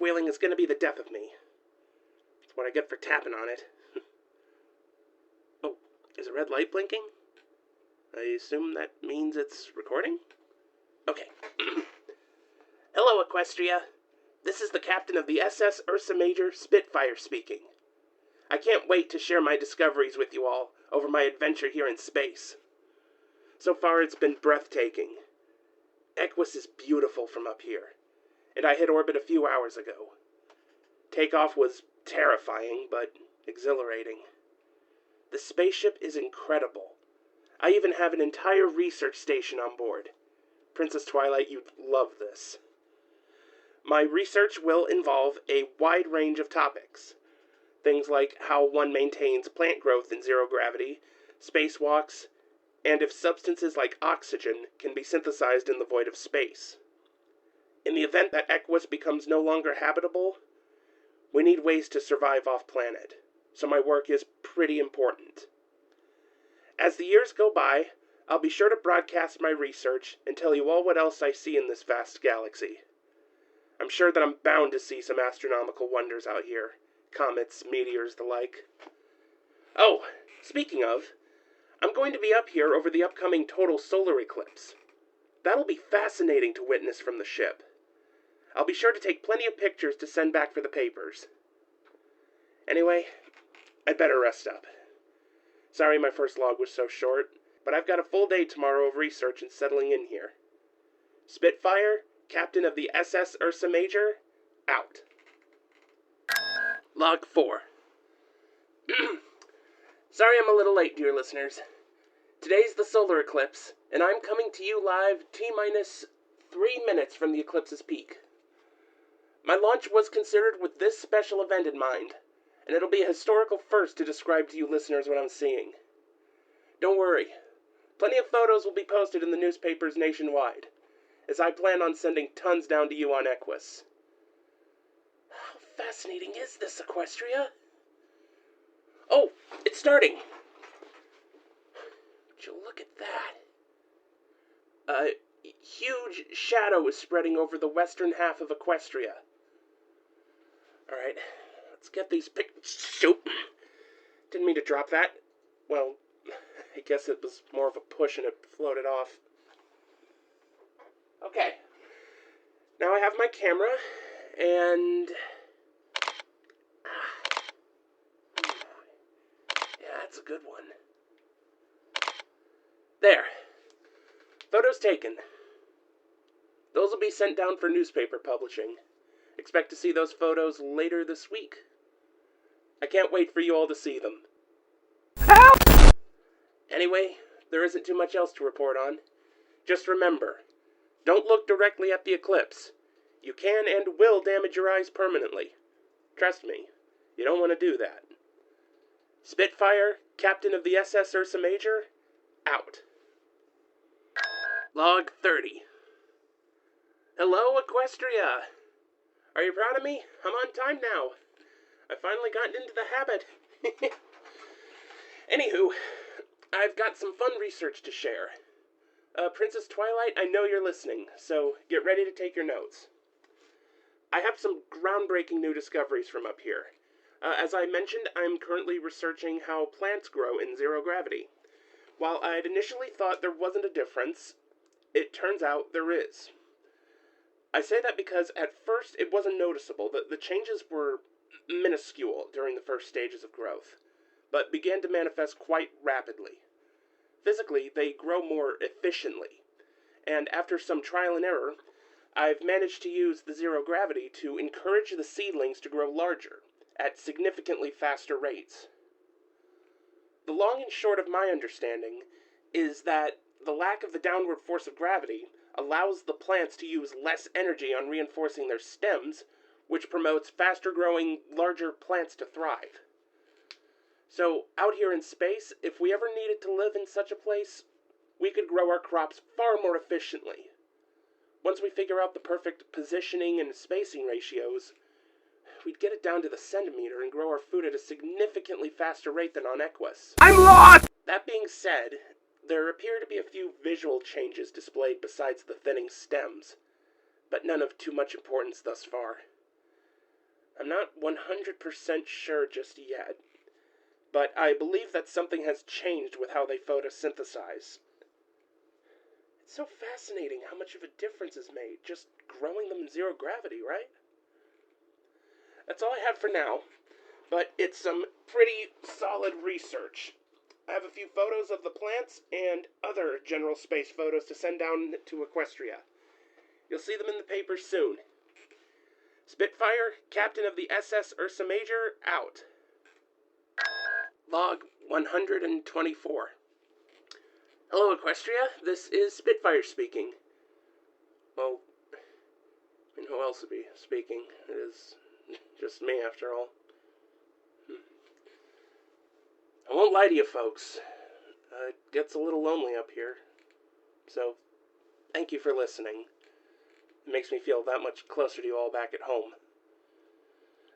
squealing is going to be the death of me. That's what I get for tapping on it. Oh, is a red light blinking? I assume that means it's recording? Okay. Hello, Equestria. This is the captain of the SS Ursa Major Spitfire speaking. I can't wait to share my discoveries with you all over my adventure here in space. So far, it's been breathtaking. Equus is beautiful from up here, and I hit orbit a few hours ago. Takeoff was terrifying, but exhilarating. The spaceship is incredible. I even have an entire research station on board. Princess Twilight, you'd love this. My research will involve a wide range of topics. Things like how one maintains plant growth in zero gravity, spacewalks, and if substances like oxygen can be synthesized in the void of space. In the event that Equus becomes no longer habitable, we need ways to survive off-planet, so my work is pretty important. As the years go by, I'll be sure to broadcast my research and tell you all what else I see in this vast galaxy. I'm sure that I'm bound to see some astronomical wonders out here. Comets, meteors, the like. Oh, speaking of, I'm going to be up here over the upcoming total solar eclipse. That'll be fascinating to witness from the ship. I'll be sure to take plenty of pictures to send back for the papers. Anyway, I'd better rest up. Sorry my first log was so short, but I've got a full day tomorrow of research and settling in here. Spitfire, captain of the SS Ursa Major, out. Log 4. Sorry I'm a little late, dear listeners. Today's the solar eclipse, and I'm coming to you live T-minus 3 minutes from the eclipse's peak. My launch was considered with this special event in mind, and it'll be a historical first to describe to you listeners what I'm seeing. Don't worry, plenty of photos will be posted in the newspapers nationwide, as I plan on sending tons down to you on Equus. How fascinating is this, Equestria? Oh, it's starting! Would you look at that? A huge shadow is spreading over the western half of Equestria. Alright, let's get these Shoot! Didn't mean to drop that. Well, I guess it was more of a push and it floated off. Okay. Now I have my camera, and... yeah, that's a good one. There. Photos taken. Those will be sent down for newspaper publishing. Expect to see those photos later this week. I can't wait for you all to see them. Help! Anyway, there isn't too much else to report on. Just remember, don't look directly at the eclipse. You can and will damage your eyes permanently. Trust me, you don't want to do that. Spitfire, captain of the SS Ursa Major, out. Log 30. Hello, Equestria. Are you proud of me? I'm on time now. I've finally gotten into the habit. Anywho, I've got some fun research to share. Princess Twilight, I know you're listening, so get ready to take your notes. I have some groundbreaking new discoveries from up here. As I mentioned, I'm currently researching how plants grow in zero gravity. While I'd initially thought there wasn't a difference, it turns out there is. I say that because at first it wasn't noticeable. The changes were minuscule during the first stages of growth, but began to manifest quite rapidly. Physically, they grow more efficiently, and after some trial and error, I've managed to use the zero gravity to encourage the seedlings to grow larger, at significantly faster rates. The long and short of my understanding is that the lack of the downward force of gravity allows the plants to use less energy on reinforcing their stems, which promotes faster growing, larger plants to thrive. So, out here in space, if we ever needed to live in such a place, we could grow our crops far more efficiently. Once we figure out the perfect positioning and spacing ratios, we'd get it down to the centimeter and grow our food at a significantly faster rate than on Equus. I'm lost! That being said, there appear to be a few visual changes displayed besides the thinning stems, but none of too much importance thus far. I'm not 100% sure just yet, but I believe that something has changed with how they photosynthesize. It's so fascinating how much of a difference is made just growing them in zero gravity, right? That's all I have for now, but it's some pretty solid research. I have a few photos of the plants and other general space photos to send down to Equestria. You'll see them in the papers soon. Spitfire, captain of the SS Ursa Major, out. Log 124. Hello, Equestria. This is Spitfire speaking. Well, who else would be speaking? It is just me, after all. I won't lie to you, folks. It gets a little lonely up here. So, thank you for listening. It makes me feel that much closer to you all back at home.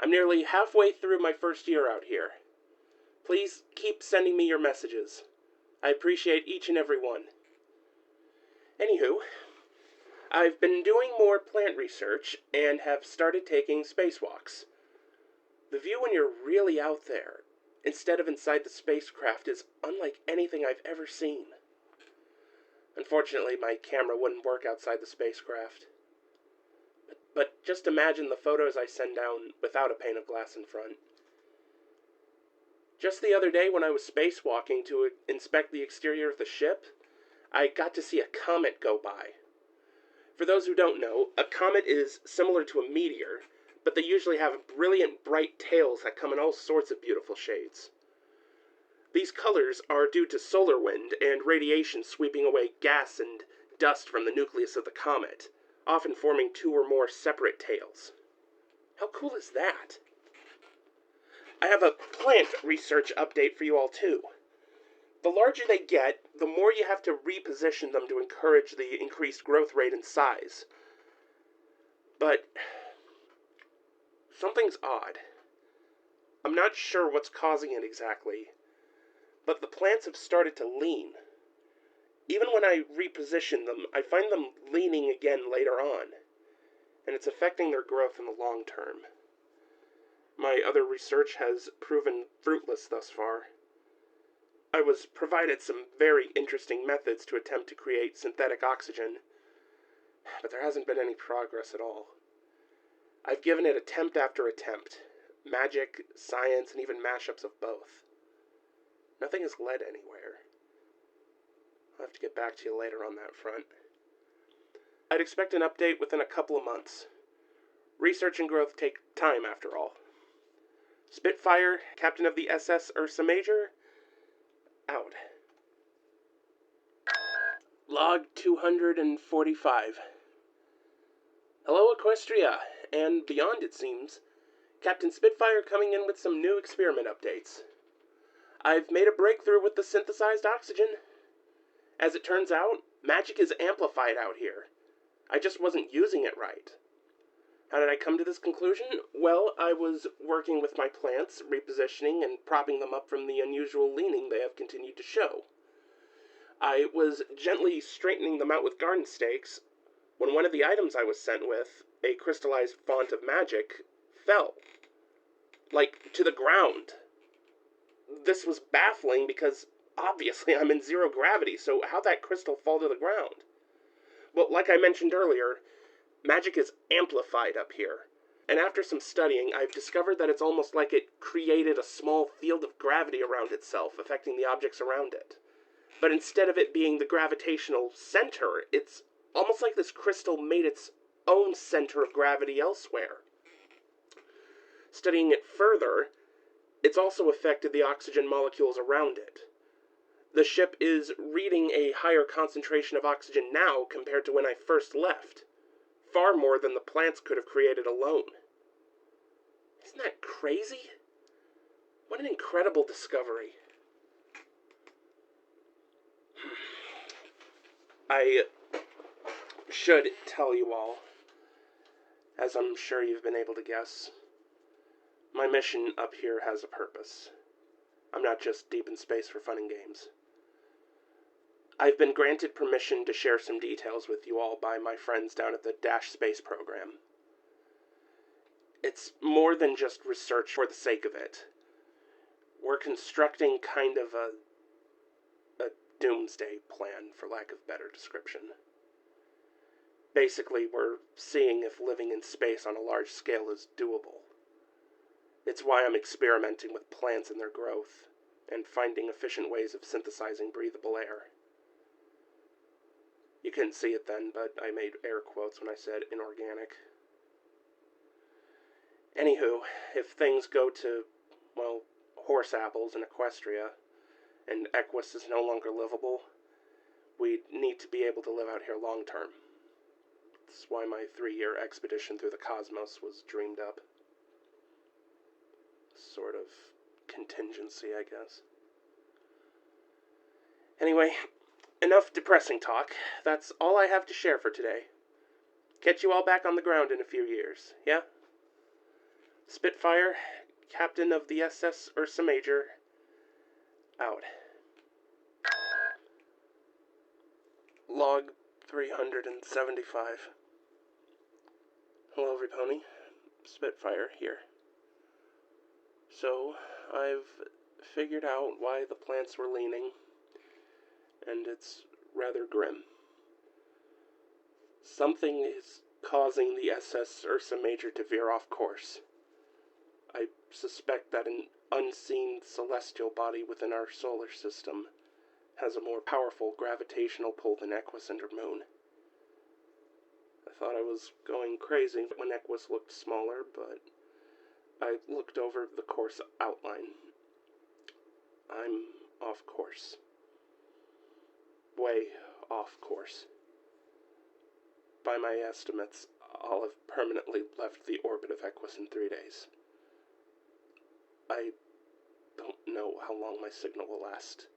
I'm nearly halfway through my first year out here. Please keep sending me your messages. I appreciate each and every one. Anywho, I've been doing more plant research and have started taking spacewalks. The view when you're really out there, instead of inside the spacecraft, is unlike anything I've ever seen. Unfortunately, my camera wouldn't work outside the spacecraft. But just imagine the photos I send down without a pane of glass in front. Just the other day when I was spacewalking to inspect the exterior of the ship, I got to see a comet go by. For those who don't know, a comet is similar to a meteor, but they usually have brilliant bright tails that come in all sorts of beautiful shades. These colors are due to solar wind and radiation sweeping away gas and dust from the nucleus of the comet, often forming 2 or more separate tails. How cool is that? I have a plant research update for you all too. The larger they get, the more you have to reposition them to encourage the increased growth rate and size. But something's odd. I'm not sure what's causing it exactly, but the plants have started to lean. Even when I reposition them, I find them leaning again later on, and it's affecting their growth in the long term. My other research has proven fruitless thus far. I was provided some very interesting methods to attempt to create synthetic oxygen, but there hasn't been any progress at all. I've given it attempt after attempt, magic, science, and even mashups of both. Nothing has led anywhere. I'll have to get back to you later on that front. I'd expect an update within a couple of months. Research and growth take time, after all. Spitfire, captain of the SS Ursa Major, out. Log 245. Hello, Equestria, and beyond, it seems. Captain Spitfire coming in with some new experiment updates. I've made a breakthrough with the synthesized oxygen. As it turns out, magic is amplified out here. I just wasn't using it right. How did I come to this conclusion? Well, I was working with my plants, repositioning and propping them up from the unusual leaning they have continued to show. I was gently straightening them out with garden stakes when one of the items I was sent with, a crystallized font of magic, fell. Like, to the ground. This was baffling because, obviously, I'm in zero gravity, so how'd that crystal fall to the ground? Well, like I mentioned earlier, magic is amplified up here. And after some studying, I've discovered that it's almost like it created a small field of gravity around itself, affecting the objects around it. But instead of it being the gravitational center, it's almost like this crystal made its own center of gravity elsewhere. Studying it further, it's also affected the oxygen molecules around it. The ship is reading a higher concentration of oxygen now compared to when I first left. Far more than the plants could have created alone. Isn't that crazy? What an incredible discovery. I should tell you all, as I'm sure you've been able to guess, my mission up here has a purpose. I'm not just deep in space for fun and games. I've been granted permission to share some details with you all by my friends down at the Dash Space Program. It's more than just research for the sake of it. We're constructing kind of a doomsday plan, for lack of better description. Basically, we're seeing if living in space on a large scale is doable. It's why I'm experimenting with plants and their growth, and finding efficient ways of synthesizing breathable air. You couldn't see it then, but I made air quotes when I said inorganic. Anywho, if things go to, well, horse apples in Equestria, and Equus is no longer livable, we need to be able to live out here long term. That's why my 3-year expedition through the cosmos was dreamed up. Sort of contingency, I guess. Anyway, enough depressing talk. That's all I have to share for today. Catch you all back on the ground in a few years, yeah? Spitfire, captain of the SS Ursa Major, out. Log 375. Hello, everypony. Spitfire here. So, I've figured out why the plants were leaning, and it's rather grim. Something is causing the SS Ursa Major to veer off course. I suspect that an unseen celestial body within our solar system has a more powerful gravitational pull than Equus and her moon. I thought I was going crazy when Equus looked smaller, but I looked over the course outline. I'm off course. Way off course. By my estimates, I'll have permanently left the orbit of Equus in 3 days. I don't know how long my signal will last.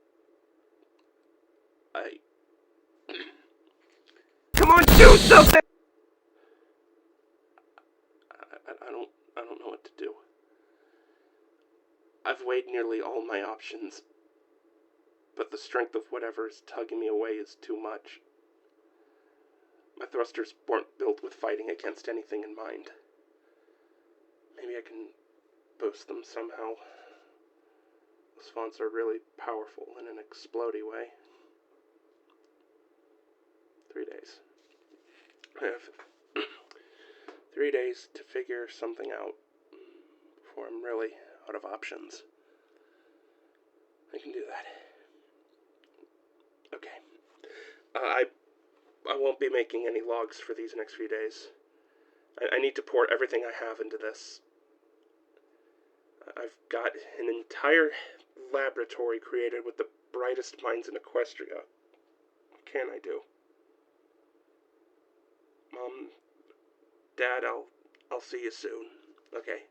Come on, do something! I don't know what to do. I've weighed nearly all my options, but the strength of whatever is tugging me away is too much. My thrusters weren't built with fighting against anything in mind. Maybe I can boost them somehow. Those fonts are really powerful in an explodey way. 3 days. I have 3 days to figure something out before I'm really out of options. I can do that. Okay. I won't be making any logs for these next few days. I need to pour everything I have into this. I've got an entire laboratory created with the brightest minds in Equestria. What can I do? Mom, Dad, I'll see you soon. Okay.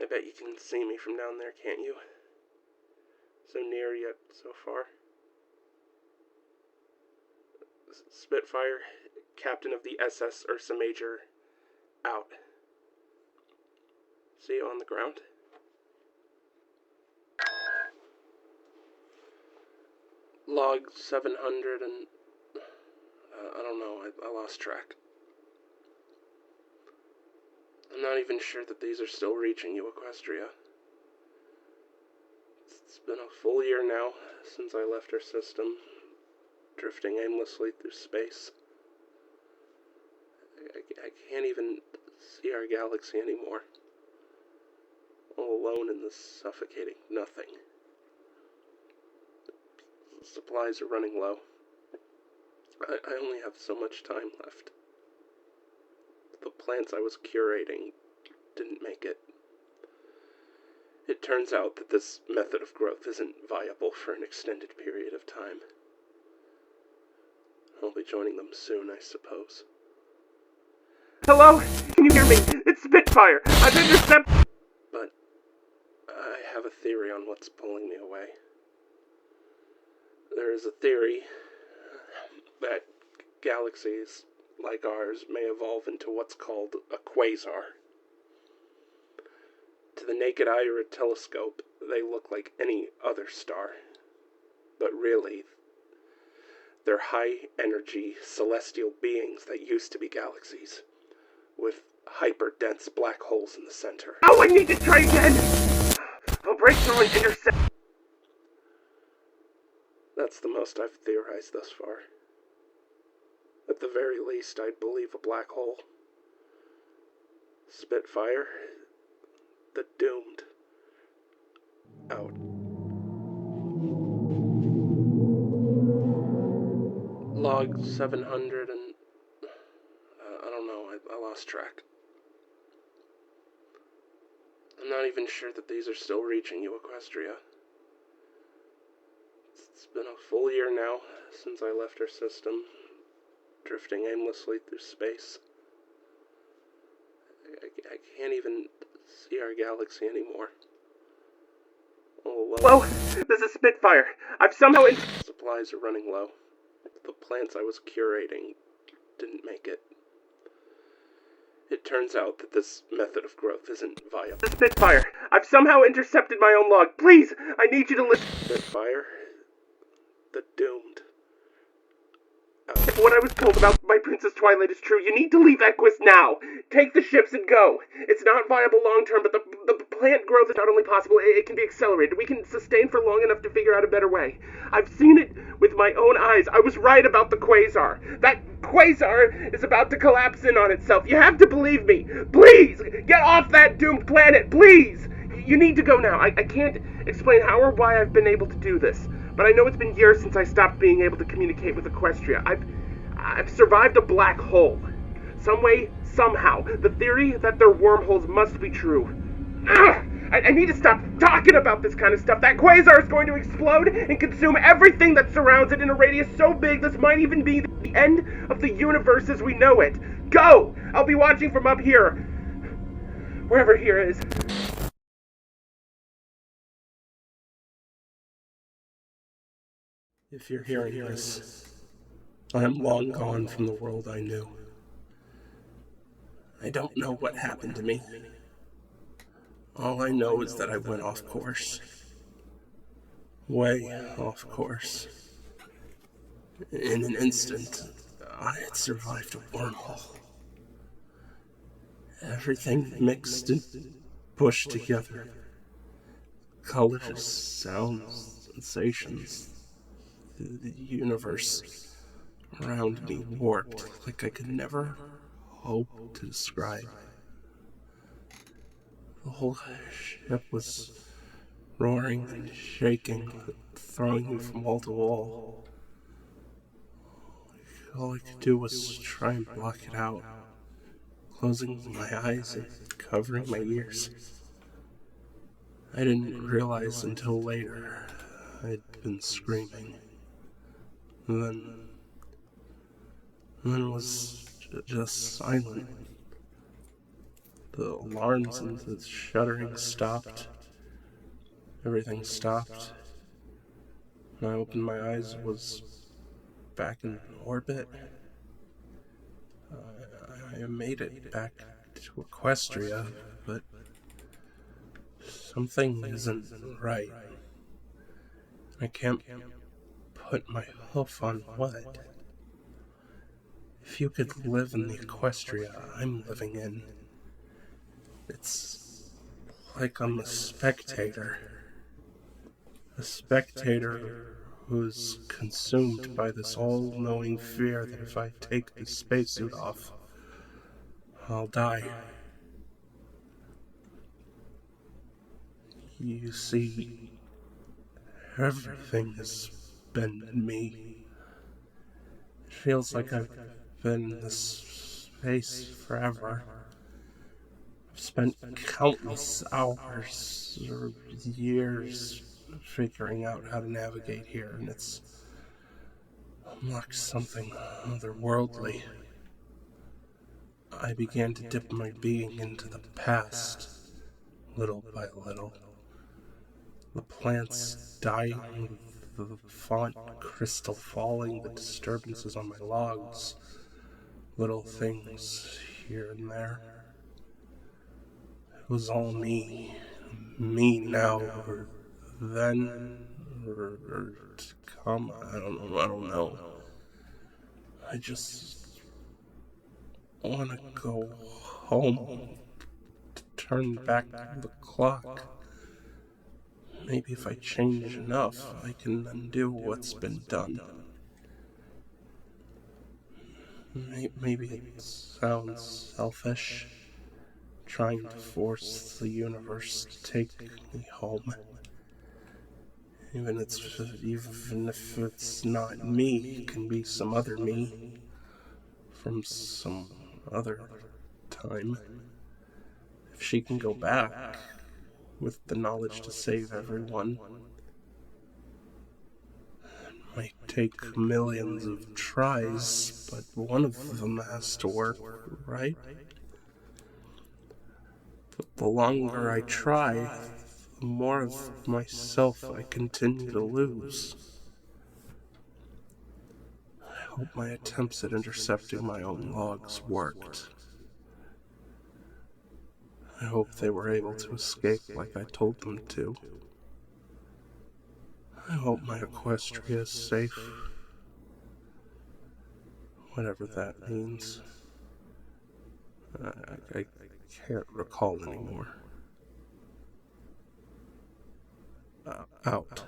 I bet you can see me from down there, can't you? So near yet so far. Spitfire, captain of the SS Ursa Major, out. See you on the ground. Log 700 and... I don't know, I lost track. I'm not even sure that these are still reaching you, Equestria. It's been a full year now since I left our system, drifting aimlessly through space. I can't even see our galaxy anymore. All alone in this suffocating nothing. Supplies are running low. I only have so much time left. The plants I was curating didn't make it. It turns out that this method of growth isn't viable for an extended period of time. I'll be joining them soon, I suppose. Hello? Can you hear me? It's Spitfire! I've intercepted... But I have a theory on what's pulling me away. There is a theory that galaxies like ours may evolve into what's called a quasar. To the naked eye or a telescope, they look like any other star. But really, they're high-energy celestial beings that used to be galaxies, with hyper-dense black holes in the center. Oh, I need to try again! I'll break through and intersect. That's the most I've theorized thus far. At the very least, I'd believe a black hole. Spitfire. The doomed. Out. Log 700 and... I don't know, I lost track. I'm not even sure that these are still reaching you, Equestria. It's been a full year now since I left our system, drifting aimlessly through space. I can't even see our galaxy anymore. Oh, Whoa, this is Spitfire. I've somehow... Supplies are running low. The plants I was curating didn't make it. It turns out that this method of growth isn't viable. Spitfire, I've somehow intercepted my own log. Please, I need you to listen. Spitfire? The doomed. If what I was told about my Princess Twilight is true, you need to leave Equus now. Take the ships and go. It's not viable long-term, but the plant growth is not only possible, it can be accelerated. We can sustain for long enough to figure out a better way. I've seen it with my own eyes. I was right about the QUASAR. That QUASAR is about to collapse in on itself. You have to believe me. Please, get off that doomed planet, please. You need to go now. I can't explain how or why I've been able to do this, but I know it's been years since I stopped being able to communicate with Equestria. I've survived a black hole. Some way, somehow. The theory that they're wormholes must be true. I need to stop talking about this kind of stuff. That QUASAR is going to explode and consume everything that surrounds it in a radius so big this might even be the end of the universe as we know it. Go! I'll be watching from up here. Wherever here is. If you're hearing this, I am long gone from the world I knew. I don't know what happened to me. All I know is that I went off course. Way off course. In an instant, I had survived a wormhole. Everything mixed and pushed together. Colors, sounds, sensations. The universe around me warped like I could never hope to describe. The whole ship was roaring and shaking, throwing me from wall to wall. All I could do was try and block it out, closing my eyes and covering my ears. I didn't realize until later I'd been screaming. Then it was just silent. The alarms and the shuddering stopped. Everything stopped. When I opened my eyes, it was back in orbit. I made it back to Equestria, but something isn't right. I can't put my hoof on what. If you could live in the Equestria I'm living in, it's like I'm a spectator. A spectator who's consumed by this all-knowing fear that if I take this spacesuit off, I'll die. You see, everything has been me. It feels like I've been in this space forever. I've spent countless hours or years figuring out how to navigate here, and it's unlocked something otherworldly. I began to dip my being into the past, little by little. The plants dying, the font crystal falling, the disturbances on my logs, little things here and there. It was all me. Me now, or then, or to come. I don't know. I just want to go home to turn back the clock. Maybe if I change enough, I can undo what's been done. Maybe it sounds selfish, trying to force the universe to take me home. Even if it's not me, it can be some other me from some other time. If she can go back with the knowledge to save everyone, it might take millions of tries, but one of them has to work, right? But the longer I try, the more of myself I continue to lose. I hope my attempts at intercepting my own logs worked. I hope they were able to escape like I told them to. I hope my Equestria is safe. Whatever that means. I can't recall anymore. Out.